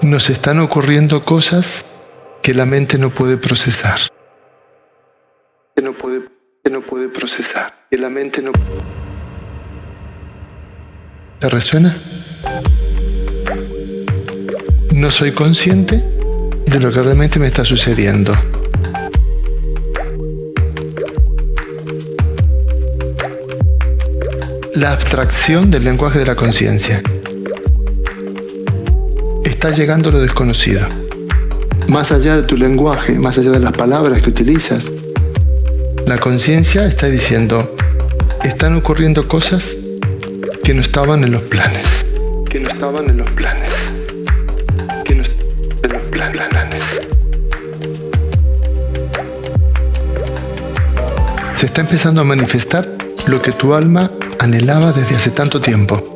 Nos están ocurriendo cosas que la mente no puede procesar. Que no puede procesar. Que la mente no... ¿Te resuena? No soy consciente de lo que realmente me está sucediendo. La abstracción del lenguaje de la conciencia. Está llegando lo desconocido. Más allá de tu lenguaje, más allá de las palabras que utilizas, la conciencia está diciendo, están ocurriendo cosas que no estaban en los planes. Que no estaban en los planes. Que no estaban en los planes. Se está empezando a manifestar lo que tu alma anhelaba desde hace tanto tiempo.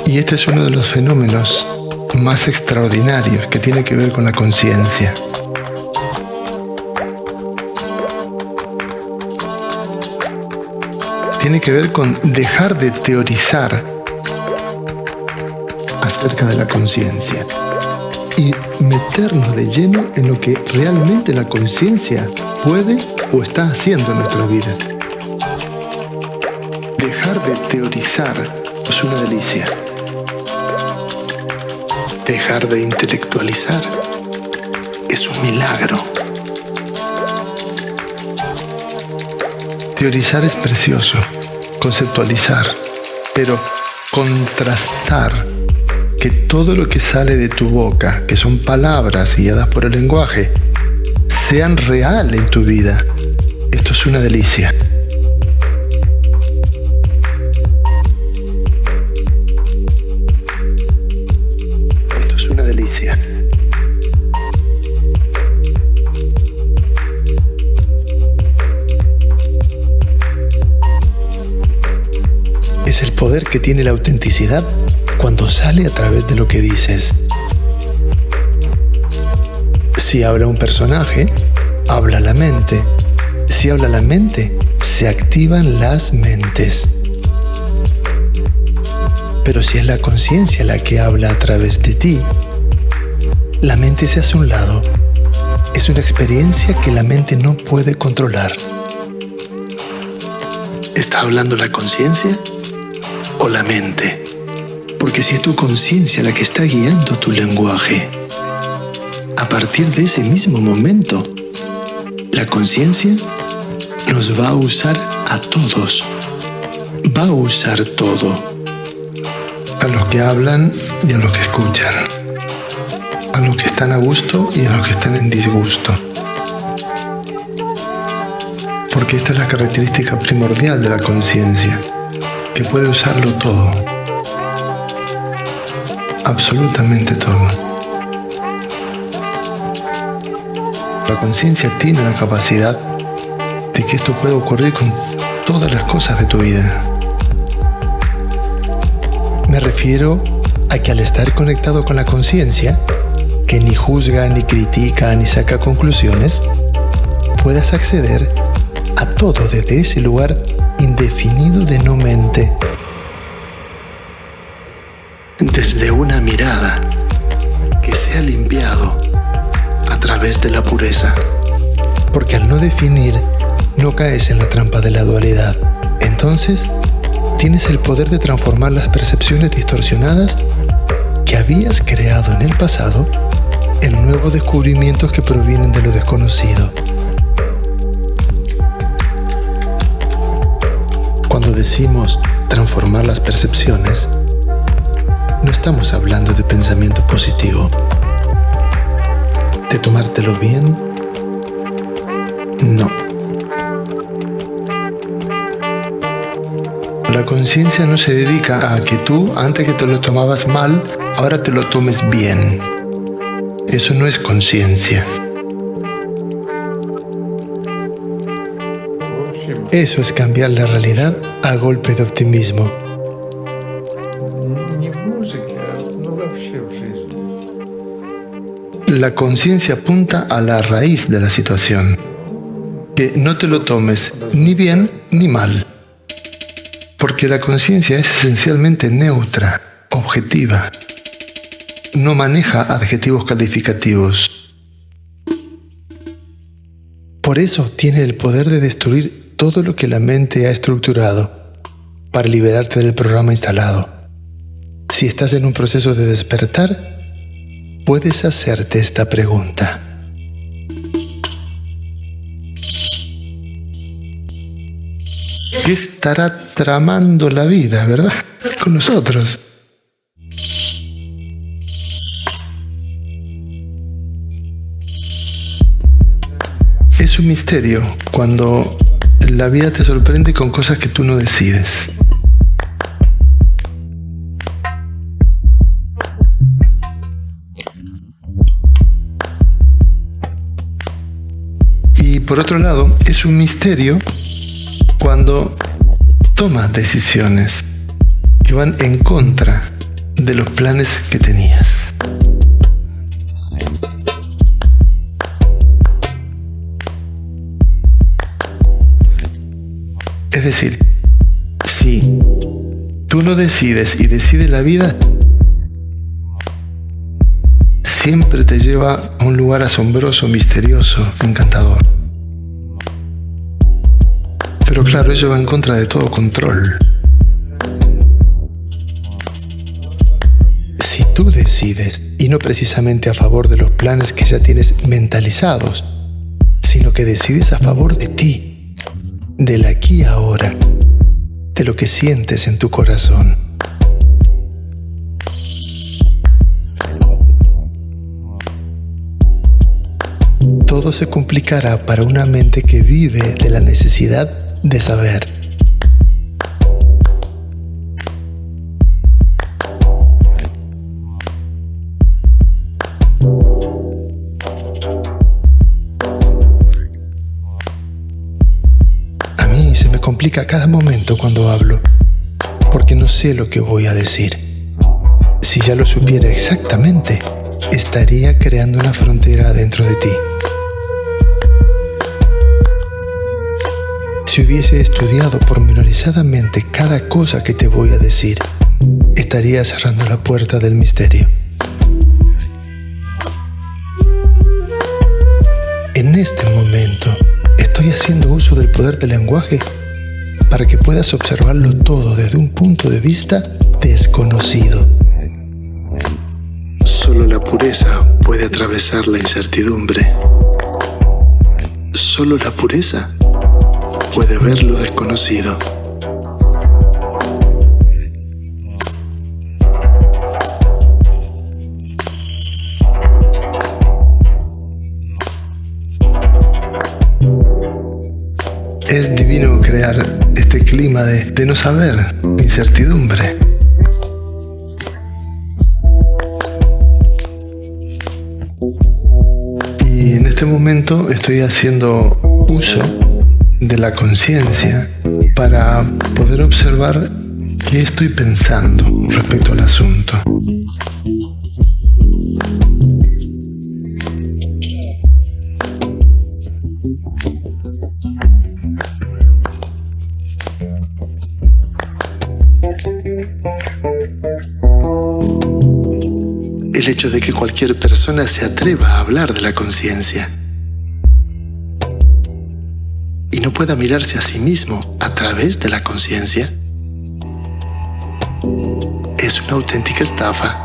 Y este es uno de los fenómenos más extraordinarios que tiene que ver con la conciencia. Tiene que ver con dejar de teorizar acerca de la conciencia y meternos de lleno en lo que realmente la conciencia puede o está haciendo en nuestra vida. Dejar de teorizar es una delicia. Dejar de intelectualizar es un milagro. Teorizar es precioso, conceptualizar, pero contrastar que todo lo que sale de tu boca, que son palabras guiadas por el lenguaje, sean real en tu vida. Esto es una delicia. Esto es una delicia. Es el poder que tiene la autenticidad cuando sale a través de lo que dices. Si habla un personaje, habla la mente. Si habla la mente, se activan las mentes. Pero si es la conciencia la que habla a través de ti, la mente se hace a un lado. Es una experiencia que la mente no puede controlar. ¿Está hablando la conciencia o la mente? Porque si es tu conciencia la que está guiando tu lenguaje, a partir de ese mismo momento, la conciencia nos va a usar a todos. Va a usar todo. A los que hablan y a los que escuchan. A los que están a gusto y a los que están en disgusto. Porque esta es la característica primordial de la conciencia, que puede usarlo todo. Absolutamente todo. La conciencia tiene la capacidad de que esto pueda ocurrir con todas las cosas de tu vida. Me refiero a que al estar conectado con la conciencia, que ni juzga, ni critica, ni saca conclusiones, puedas acceder a todo desde ese lugar indefinido de no mente. Desde una mirada que sea limpiado a través de la pureza. Porque al no definir, no caes en la trampa de la dualidad. Entonces, tienes el poder de transformar las percepciones distorsionadas que habías creado en el pasado en nuevos descubrimientos que provienen de lo desconocido. Cuando decimos transformar las percepciones, no estamos hablando de pensamiento positivo, de tomártelo bien. No. La conciencia no se dedica a que tú, antes que te lo tomabas mal, ahora te lo tomes bien. Eso no es conciencia. Eso es cambiar la realidad a golpe de optimismo. La conciencia apunta a la raíz de la situación. Que no te lo tomes ni bien ni mal. Porque la conciencia es esencialmente neutra, objetiva. no maneja adjetivos calificativos. Por eso tiene el poder de destruir todo lo que la mente ha estructurado para liberarte del programa instalado. Si estás en un proceso de despertar, puedes hacerte esta pregunta. ¿Qué estará tramando la vida, verdad? Con nosotros. Es un misterio cuando la vida te sorprende con cosas que tú no decides. Y por otro lado, es un misterio cuando tomas decisiones que van en contra de los planes que tenías. Es decir, si tú no decides y decide la vida, siempre te lleva a un lugar asombroso, misterioso, encantador. Pero claro, eso va en contra de todo control. Si tú decides, y no precisamente a favor de los planes que ya tienes mentalizados, sino que decides a favor de ti, del aquí y ahora, de lo que sientes en tu corazón. Todo se complicará para una mente que vive de la necesidad de saber. A mí se me complica cada momento cuando hablo, porque no sé lo que voy a decir. Si ya lo supiera exactamente, estaría creando una frontera dentro de ti. Si hubiese estudiado pormenorizadamente cada cosa que te voy a decir, estaría cerrando la puerta del misterio. En este momento, estoy haciendo uso del poder del lenguaje para que puedas observarlo todo desde un punto de vista desconocido. Solo la pureza puede atravesar la incertidumbre. Solo la pureza puede ver lo desconocido. Es divino crear este clima de no saber, de incertidumbre. Y en este momento estoy haciendo uso de la conciencia para poder observar qué estoy pensando respecto al asunto. El hecho de que cualquier persona se atreva a hablar de la conciencia y no pueda mirarse a sí mismo a través de la conciencia es una auténtica estafa.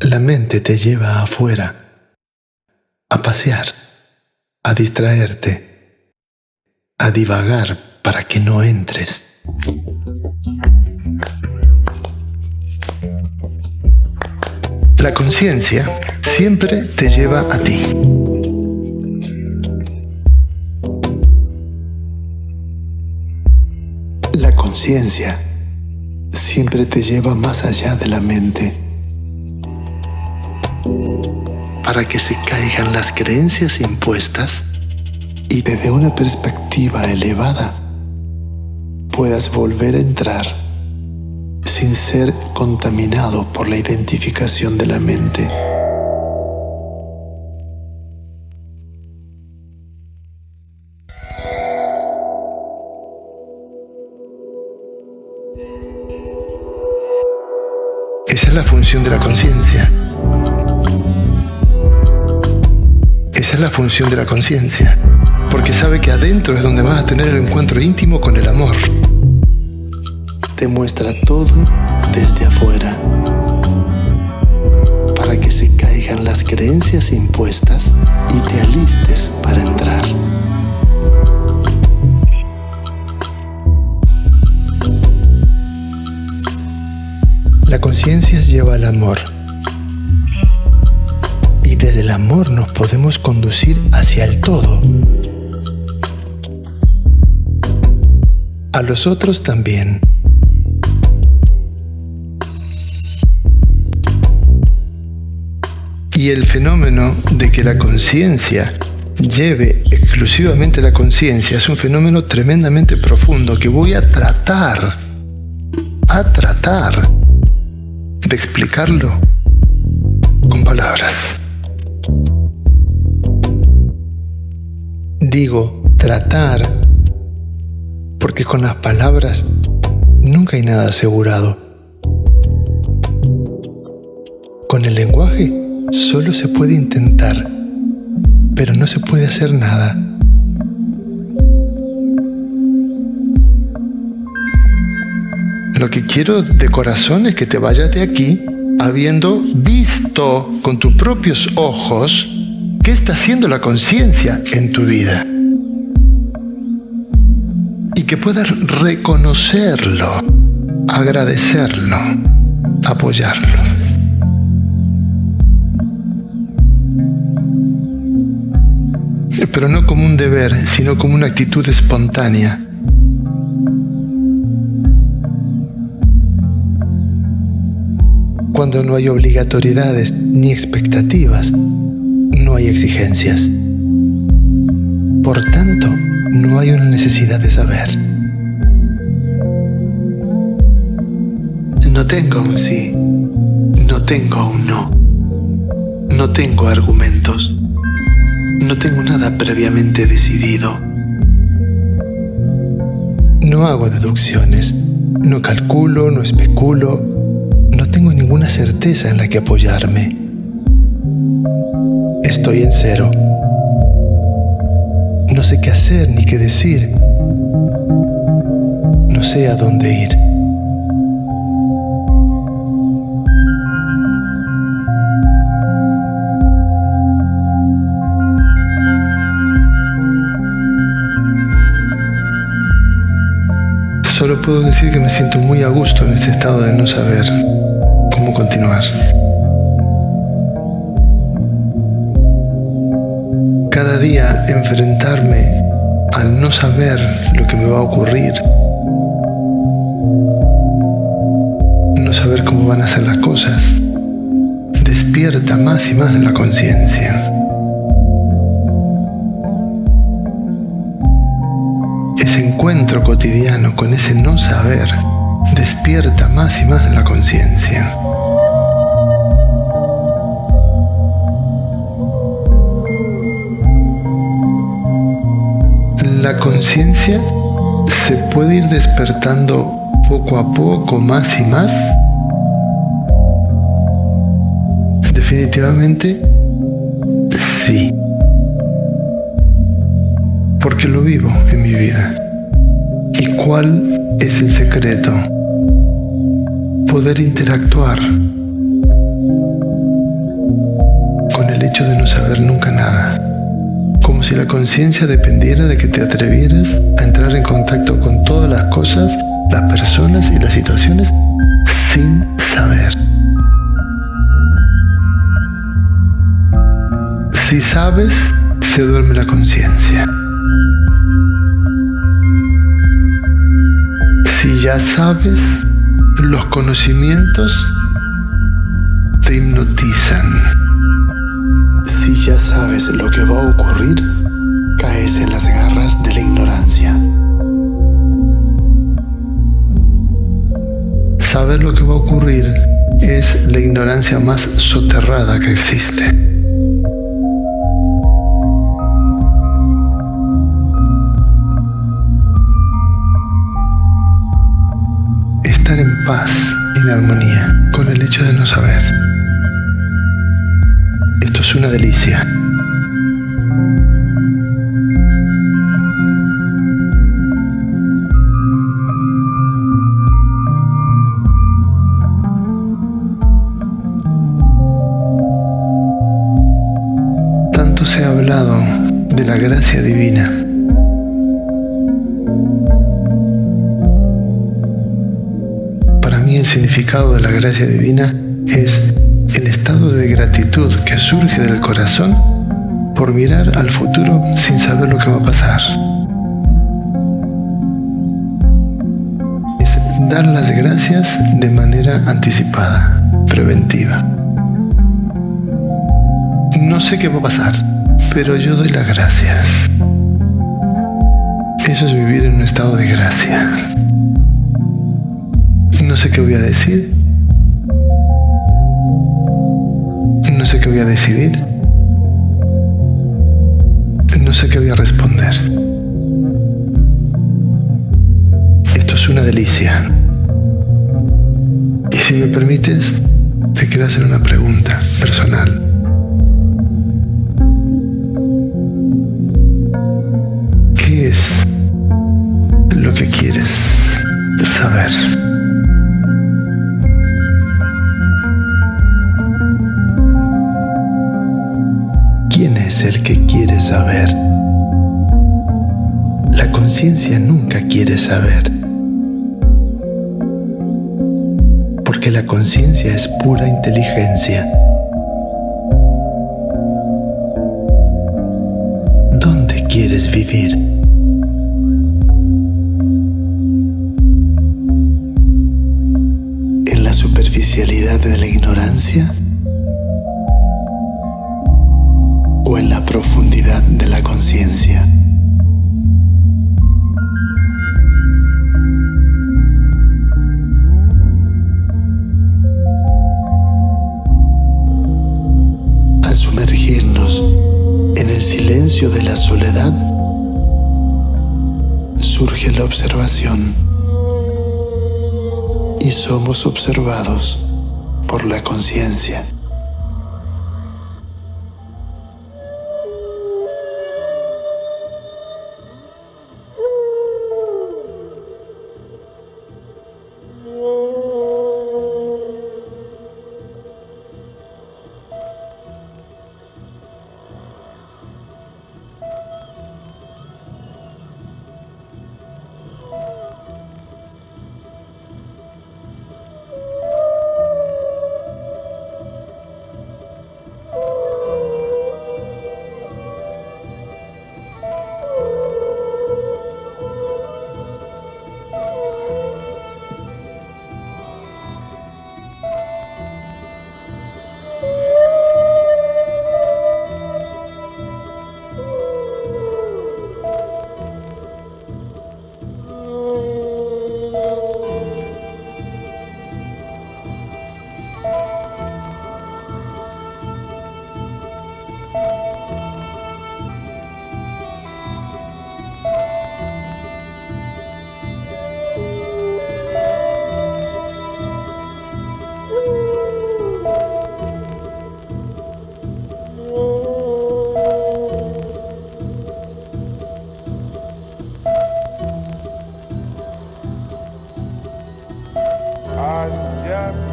La mente te lleva afuera, a pasear, a distraerte, a divagar para que no entres. La conciencia siempre te lleva a ti. La conciencia siempre te lleva más allá de la mente, para que se caigan las creencias impuestas y desde una perspectiva elevada puedas volver a entrar sin ser contaminado por la identificación de la mente. Esa es la función de la conciencia. Esa es la función de la conciencia, porque sabe que adentro es donde vas a tener el encuentro íntimo con el amor. Te muestra todo desde afuera, para que se caigan las creencias impuestas y te alistes para entrar. La conciencia lleva al amor. Y desde el amor nos podemos conducir hacia el todo. A los otros también. Y el fenómeno de que la conciencia lleve exclusivamente la conciencia es un fenómeno tremendamente profundo que voy a tratar de explicarlo con palabras. Digo tratar porque con las palabras nunca hay nada asegurado. Con el lenguaje solo se puede intentar, pero no se puede hacer nada. Lo que quiero de corazón es que te vayas de aquí habiendo visto con tus propios ojos qué está haciendo la conciencia en tu vida. Y que puedas reconocerlo, agradecerlo, apoyarlo. Pero no como un deber, sino como una actitud espontánea. Cuando no hay obligatoriedades ni expectativas, no hay exigencias. Por tanto, no hay una necesidad de saber. No tengo un sí, no tengo un no. No tengo argumentos. No tengo nada previamente decidido. No hago deducciones. No calculo, no especulo. No tengo ninguna certeza en la que apoyarme. Estoy en cero. No sé qué hacer ni qué decir. No sé a dónde ir. Solo puedo decir que me siento muy a gusto en este estado de no saber cómo continuar. Cada día enfrentarme al no saber lo que me va a ocurrir, no saber cómo van a ser las cosas, despierta más y más la conciencia. Ese encuentro cotidiano con ese no saber despierta más y más la conciencia. La conciencia se puede ir despertando poco a poco, más y más. Definitivamente, sí. Porque lo vivo en mi vida. ¿Y cuál es el secreto? Poder interactuar con el hecho de no saber nunca nada. Como si la conciencia dependiera de que te atrevieras a entrar en contacto con todas las cosas, las personas y las situaciones sin saber. Si sabes, se duerme la conciencia. Si ya sabes, los conocimientos te hipnotizan. Si ya sabes lo que va a ocurrir, caes en las garras de la ignorancia. Saber lo que va a ocurrir es la ignorancia más soterrada que existe. Estar en paz en armonía con el hecho de no saber. Esto es una delicia. Tanto se ha hablado de la gracia divina. Para mí el significado de la gracia divina es el estado de gratitud que surge del corazón por mirar al futuro sin saber lo que va a pasar. Es dar las gracias de manera anticipada, preventiva. No sé qué va a pasar, pero yo doy las gracias. Eso es vivir en un estado de gracia. No sé qué voy a decir. No sé qué voy a decidir. No sé qué voy a responder. Esto es una delicia. Y si me permites, te quiero hacer una pregunta personal. ¿Qué es lo que quieres saber? ¿Quién es el que quiere saber? La conciencia nunca quiere saber, porque la conciencia es pura inteligencia. ¿Dónde quieres vivir? ¿En la superficialidad de la ignorancia? ¿O en la profundidad de la conciencia? Al sumergirnos en el silencio de la soledad, surge la observación y somos observados por la conciencia. I'm just